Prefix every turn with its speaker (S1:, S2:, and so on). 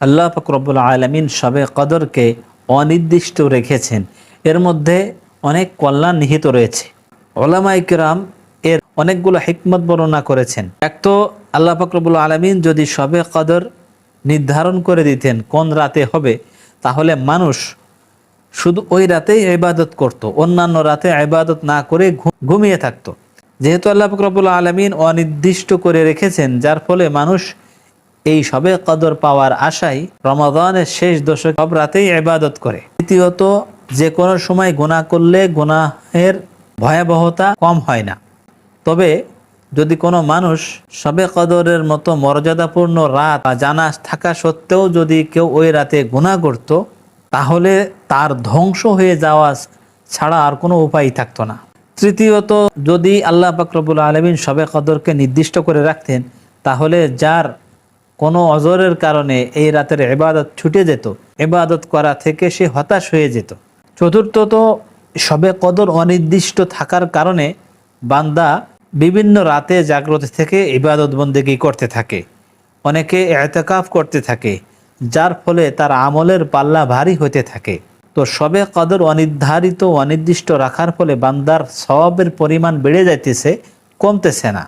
S1: আল্লাহ পাক রব্বুল আলামিন শবে কদরকে অনির্দিষ্ট রেখেছেন। এর মধ্যে অনেক কল্যাণ নিহিত রয়েছে। উলামায়ে কিরাম এর অনেকগুলো হিকমত বর্ণনা করেছেন। এক তো আল্লাহ পাক রব্বুল আলামিন যদি শবে কদর নির্ধারণ করে দিতেন কোন রাতে হবে, তাহলে মানুষ শুধু ওই রাতেই ইবাদত করত, অন্যান্য রাতে ইবাদত না করে ঘুমিয়ে থাকতো। যেহেতু আল্লাহ পাক রব্বুল আলামিন অনির্দিষ্ট করে রেখেছেন, যার ফলে মানুষ এই শবে কদর পাওয়ার আশায় রমাদানের শেষ দশক সব রাতেই ইবাদত করে। দ্বিতীয়ত, যে কোনো সময় গুনাহ করলে গুনাহের ভয়াবহতা কম হয় না। তবে যদি কোনো মানুষ শবে কদরের মতো মর্যাদাপূর্ণ রাত জানা থাকা সত্ত্বেও যদি কেউ ওই রাতে গুনাহ করত, তাহলে তার ধ্বংস হয়ে যাওয়া ছাড়া আর কোনো উপায় থাকতো না। তৃতীয়ত, যদি আল্লাহ পাক রব্বুল আলামিন শবে কদরকে নির্দিষ্ট করে রাখতেন, তাহলে যার কোনো অজরের কারণে এই রাতের ইবাদত ছুটে যেত, ইবাদত করা থেকে সে হতাশ হয়ে যেত। চতুর্থত, শবে কদর অনির্দিষ্ট থাকার কারণে বান্দা বিভিন্ন রাতে জাগ্রত থেকে ইবাদত বন্দেগী করতে থাকে, অনেকে ইতিকাফ করতে থাকে, যার ফলে তার আমলের পাল্লা ভারী হতে থাকে। তো শবে কদর অনির্ধারিত অনির্দিষ্ট রাখার ফলে বান্দার সওয়াবের পরিমাণ বেড়ে যাইতেছে, কমতেছে না।